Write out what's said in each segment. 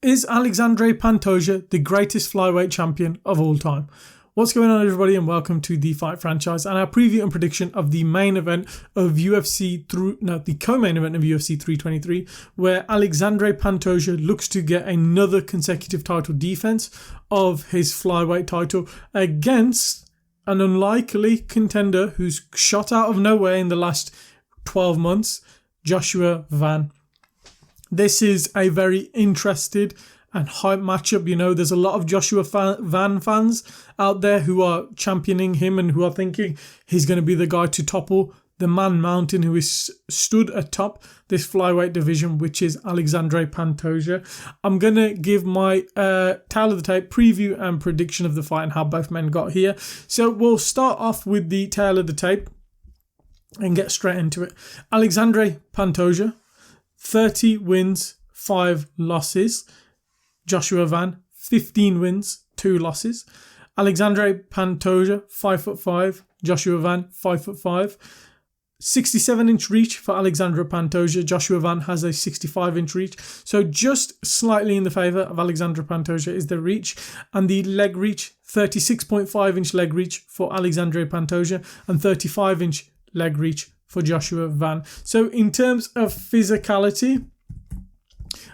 Is Alexandre Pantoja the greatest flyweight champion of all time? What's going on, everybody, and welcome to the Fight Franchise and our preview and prediction of the main event of the co-main event of UFC 323, where Alexandre Pantoja looks to get another consecutive title defense of his flyweight title against an unlikely contender who's shot out of nowhere in the last 12 months, Joshua Van. This is a very interested and hype matchup. You know, there's a lot of Joshua Van fans out there who are championing him and who are thinking he's going to be the guy to topple the man mountain who is stood atop this flyweight division, which is Alexandre Pantoja. I'm going to give my tail of the tape preview and prediction of the fight and how both men got here. So we'll start off with the tail of the tape and get straight into it. Alexandre Pantoja, 30 wins, 5 losses. Joshua Van, 15 wins, 2 losses. Alexandre Pantoja, 5'5". Joshua Van, 5'5". 67-inch reach for Alexandre Pantoja. Joshua Van has a 65-inch reach. So just slightly in the favour of Alexandre Pantoja is the reach. And the leg reach, 36.5-inch leg reach for Alexandre Pantoja and 35-inch leg reach for Joshua Van. So in terms of physicality,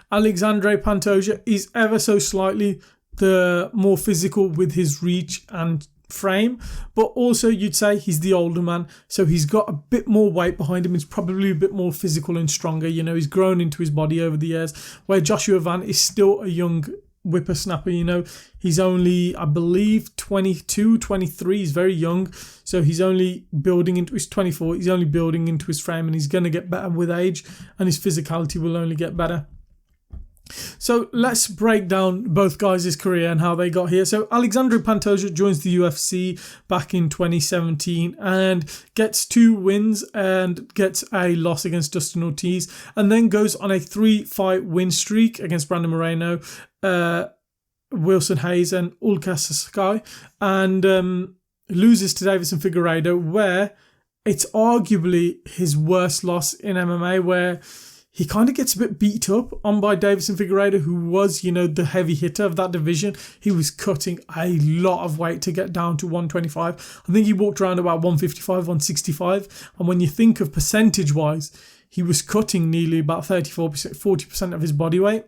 Alexandre Pantoja is ever so slightly the more physical with his reach and frame, but also you'd say he's the older man, so he's got a bit more weight behind him. He's probably a bit more physical and stronger. You know, he's grown into his body over the years, where Joshua Van is still a young whippersnapper. You know, he's only, I believe, 22, 23. He's very young, so he's only building into his 24. He's only building into his frame, and he's going to get better with age, and his physicality will only get better. So let's break down both guys' career and how they got here. So Alexandre Pantoja joins the UFC back in 2017 and gets 2 wins and gets a loss against Dustin Ortiz, and then goes on a 3-fight win streak against Brandon Moreno, Wilson Hayes and Ulka Sakai, and loses to Davison Figueiredo, where it's arguably his worst loss in MMA, where he kind of gets a bit beat up on by Davison Figueiredo, who was, you know, the heavy hitter of that division. He was cutting a lot of weight to get down to 125. I think he walked around about 155, 165. And when you think of percentage-wise, he was cutting nearly about 34%, 40% of his body weight.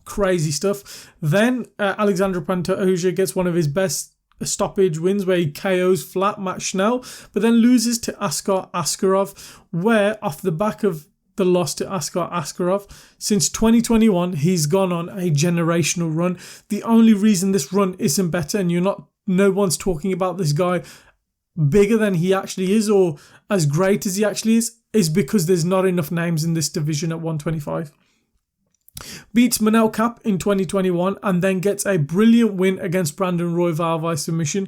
Crazy stuff. Then Alexandre Pantoja gets one of his best stoppage wins, where he KOs flat Matt Schnell, but then loses to Askar Askarov, where off the back of the loss to Askar Askarov, since 2021, he's gone on a generational run. The only reason this run isn't better, and no one's talking about this guy bigger than he actually is or as great as he actually is because there's not enough names in this division at 125. Beats Manel Kape in 2021 and then gets a brilliant win against Brandon Royval via submission.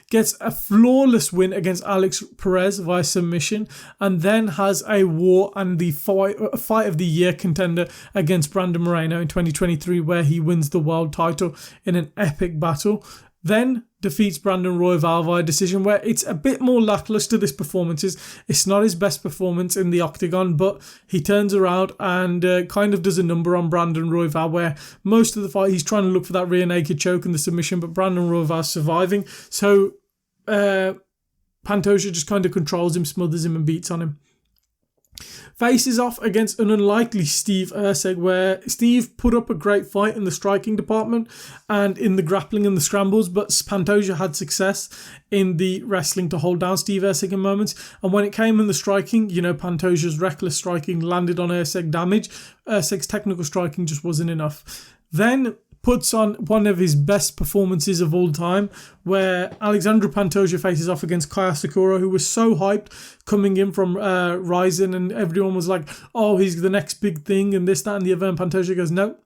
Gets a flawless win against Alex Perez via submission, and then has a war and the fight of the year contender against Brandon Moreno in 2023, where he wins the world title in an epic battle. Then defeats Brandon Royval via decision, where it's a bit more lackluster, this performance is. It's not his best performance in the octagon, but he turns around and kind of does a number on Brandon Royval, where most of the fight he's trying to look for that rear naked choke and the submission, but Brandon Royval's surviving. So Pantoja just kind of controls him, smothers him and beats on him. Faces off against an unlikely Steve Erceg, where Steve put up a great fight in the striking department and in the grappling and the scrambles, but Pantoja had success in the wrestling to hold down Steve Erceg in moments. And when it came in the striking, you know, Pantoja's reckless striking landed on Erceg damage. Erceg's technical striking just wasn't enough. Then puts on one of his best performances of all time, where Alexandre Pantoja faces off against Kaya Sakura, who was so hyped coming in from Ryzen, and everyone was like, oh, he's the next big thing and this, that and the other, and Pantoja goes, no,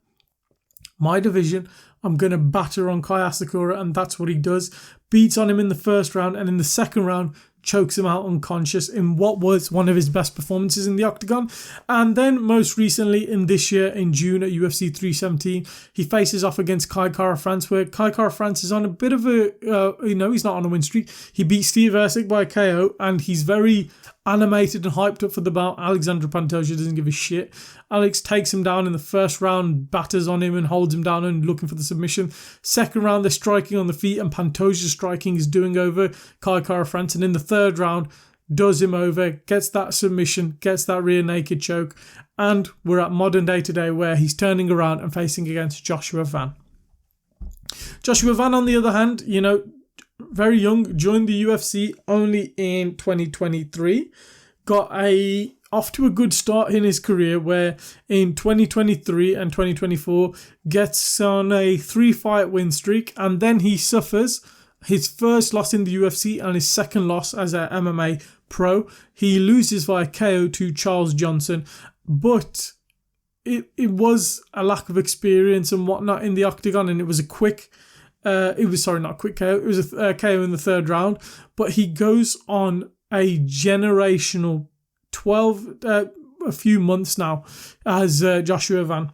my division, I'm going to batter on Kai Asakura, and that's what he does. Beats on him in the first round, and in the second round, chokes him out unconscious in what was one of his best performances in the octagon. And then most recently in this year, in June at UFC 317, he faces off against Kai Kara-France, where Kai Kara-France is on a bit of a, he's not on a win streak. He beat Steve Ercik by KO, and he's very animated and hyped up for the bout. Alexandre Pantoja doesn't give a shit. Alex takes him down in the first round, batters on him and holds him down and looking for the submission. Second round, they're striking on the feet, and Pantoja's striking is doing over Kai Kara-France. And in the third round, does him over, gets that submission, gets that rear naked choke. And we're at modern day today where he's turning around and facing against Joshua Van. Joshua Van, on the other hand, very young, joined the UFC only in 2023. Got off to a good start in his career, where in 2023 and 2024 gets on a 3-fight win streak, and then he suffers his first loss in the UFC and his second loss as a MMA pro. He loses via KO to Charles Johnson, but it was a lack of experience and whatnot in the octagon, and it was a quick not quick KO. It was a KO in the third round, but he goes on a generational a few months now as Joshua Van.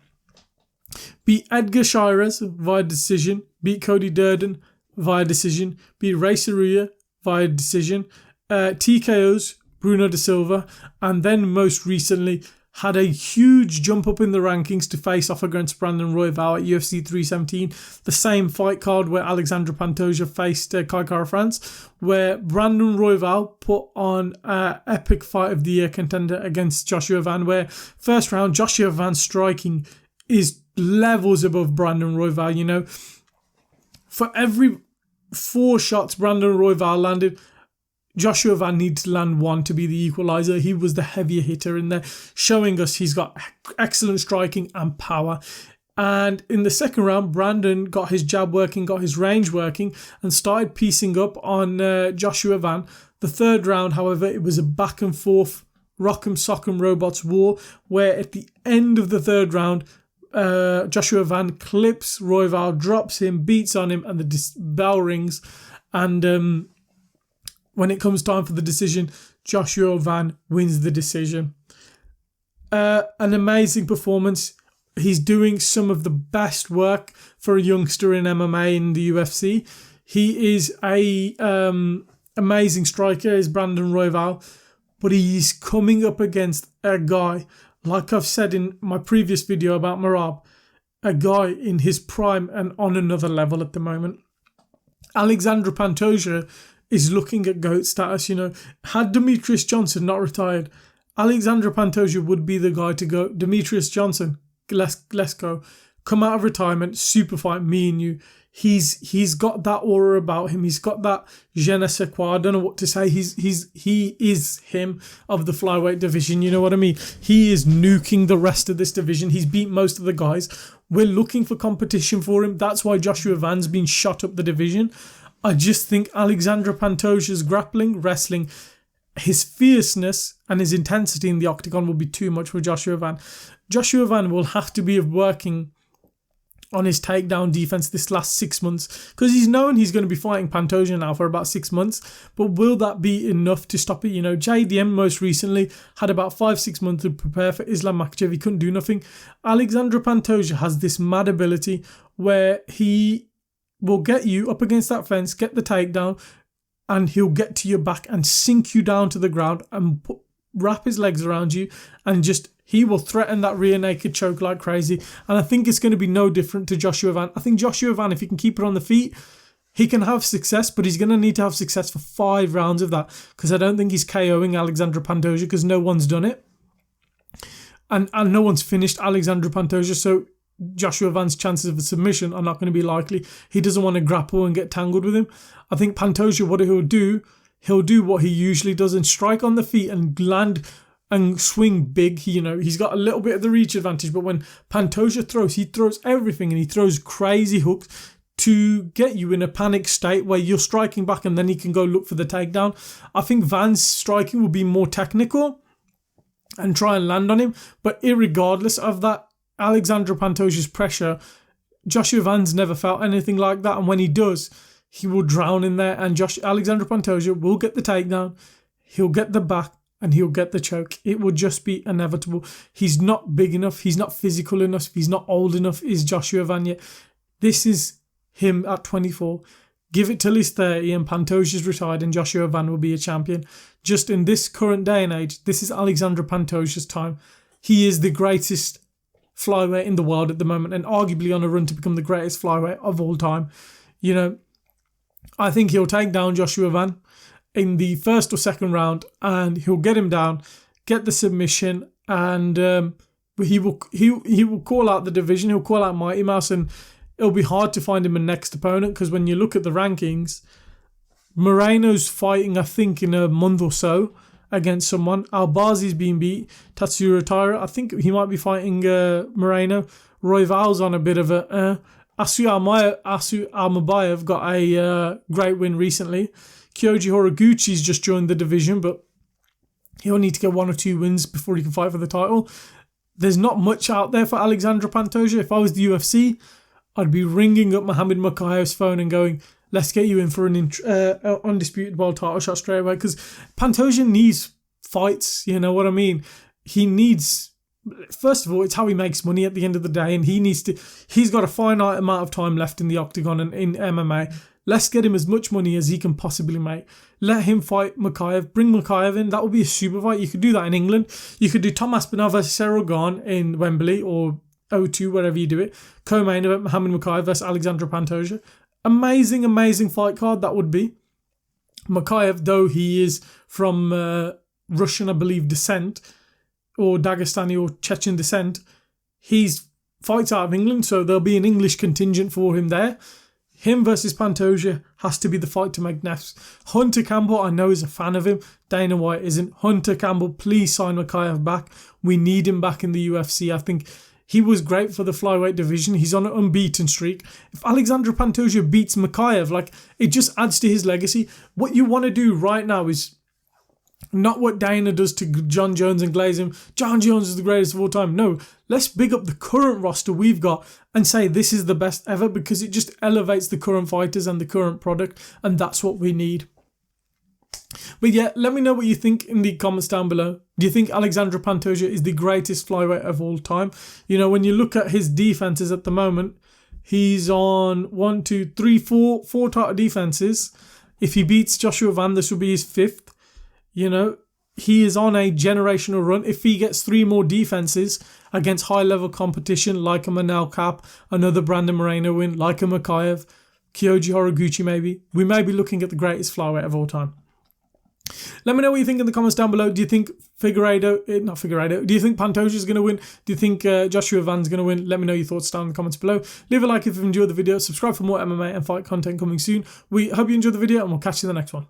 Beat Edgar Shires via decision, beat Cody Durden via decision, beat Ray Saruya via decision, TKOs Bruno Da Silva, and then most recently had a huge jump up in the rankings to face off against Brandon Royval at UFC 317, the same fight card where Alexandre Pantoja faced Kai Kara-France, where Brandon Royval put on an epic fight of the year contender against Joshua Van, where first round Joshua Van's striking is levels above Brandon Royval. For every 4 shots Brandon Royval landed, Joshua Van needs to land 1 to be the equaliser. He was the heavier hitter in there, showing us he's got excellent striking and power. And in the second round, Brandon got his jab working, got his range working, and started piecing up on Joshua Van. The third round, however, it was a back and forth rock'em sock'em robots war, where at the end of the third round, Joshua Van clips Royval, drops him, beats on him, and the bell rings. And when it comes time for the decision, Joshua Van wins the decision. An amazing performance. He's doing some of the best work for a youngster in MMA in the UFC. He is a amazing striker, is Brandon Royval, but he's coming up against a guy, like I've said in my previous video about Merab, a guy in his prime and on another level at the moment. Alexandre Pantoja is looking at GOAT status. Had Demetrius Johnson not retired, Alexandre Pantoja would be the guy to go. Demetrius Johnson, let's go. Come out of retirement, super fight, me and you. He's got that aura about him. He's got that je ne sais quoi. I don't know what to say. He is him of the flyweight division. You know what I mean? He is nuking the rest of this division. He's beat most of the guys. We're looking for competition for him. That's why Joshua Van's been shot up the division. I just think Alexandre Pantoja's grappling, wrestling, his fierceness and his intensity in the octagon will be too much for Joshua Van. Joshua Van will have to be working on his takedown defense this last 6 months, because he's known he's going to be fighting Pantoja now for about 6 months. But will that be enough to stop it? JDM most recently had about 5-6 months to prepare for Islam Makhachev. He couldn't do nothing. Alexandre Pantoja has this mad ability where he will get you up against that fence, get the takedown, and he'll get to your back and sink you down to the ground and wrap his legs around you, and he will threaten that rear naked choke like crazy. And I think it's going to be no different to Joshua Van. I think Joshua Van, if he can keep it on the feet, he can have success, but he's going to need to have success for 5 rounds of that, because I don't think he's KOing Alexandre Pantoja, because no one's done it. And no one's finished Alexandre Pantoja, so Joshua Van's chances of a submission are not going to be likely. He doesn't want to grapple and get tangled with him. I think Pantoja, what he'll do what he usually does and strike on the feet and land and swing big. He's got a little bit of the reach advantage, but when Pantoja throws, he throws everything, and he throws crazy hooks to get you in a panic state where you're striking back, and then he can go look for the takedown. I think Van's striking will be more technical and try and land on him, but irregardless of that, Alexandre Pantoja's pressure Joshua Van's never felt anything like that, and when he does, he will drown in there, and Alexandre Pantoja will get the takedown, he'll get the back, and he'll get the choke. It will just be inevitable. He's not big enough, he's not physical enough, he's not old enough, is Joshua Van yet. This is him at 24. Give it till he's 30 and Pantoja's retired and Joshua Van will be a champion. Just in this current day and age, this is Alexandre Pantoja's time. He is the greatest flyweight in the world at the moment and arguably on a run to become the greatest flyweight of all time. You know, I think he'll take down Joshua Van in the first or second round and he'll get him down, get the submission, and he will call out the division, he'll call out Mighty Mouse, and it'll be hard to find him a next opponent because when you look at the rankings, Moreno's fighting, I think, in a month or so against someone. Albazi's been beat. Tatsuro Taira, I think he might be fighting Moreno. Royval's on a bit of a... Asu Almabayev got a great win recently. Kyoji Horiguchi's just joined the division, but he'll need to get 1 or 2 wins before he can fight for the title. There's not much out there for Alexandre Pantoja. If I was the UFC, I'd be ringing up Muhammad Mokaev's phone and going, let's get you in for an undisputed world title shot straight away. Because Pantoja needs fights, you know what I mean? He needs... First of all, it's how he makes money at the end of the day, and he's got a finite amount of time left in the octagon and in MMA. Let's get him as much money as he can possibly make. Let him fight Mokaev. Bring Mokaev in. That would be a super fight. You could do that in England. You could do Tom Aspinall versus Cyril Gane in Wembley or O2, wherever you do it. Co-main event, Muhammad Mokaev versus Alexandre Pantoja. Amazing, amazing fight card that would be. Mokaev, though he is from Russian, I believe, descent, or Dagestani or Chechen descent, he's fights out of England, so there'll be an English contingent for him there. Him versus Pantoja has to be the fight to make next. Hunter Campbell, I know, is a fan of him. Dana White isn't. Hunter Campbell, please sign Mokaev back. We need him back in the UFC. I think he was great for the flyweight division. He's on an unbeaten streak. If Alexandre Pantoja beats Mokaev, like, it just adds to his legacy. What you want to do right now is not what Dana does to John Jones and glaze him. John Jones is the greatest of all time. No, let's big up the current roster we've got and say this is the best ever, because it just elevates the current fighters and the current product, and that's what we need. But yeah, let me know what you think in the comments down below. Do you think Alexandre Pantoja is the greatest flyweight of all time? You know, when you look at his defenses at the moment, he's on 4 title defenses. If he beats Joshua Van, this will be his 5th. You know, he is on a generational run. If he gets 3 more defenses against high-level competition, like a Manel Cap, another Brandon Moreno win, like a Mokaev, Kyoji Horiguchi maybe, we may be looking at the greatest flyweight of all time. Let me know what you think in the comments down below. Do you think do you think Pantoja is going to win? Do you think Joshua Van's going to win? Let me know your thoughts down in the comments below. Leave a like if you've enjoyed the video. Subscribe for more MMA and fight content coming soon. We hope you enjoyed the video, and we'll catch you in the next one.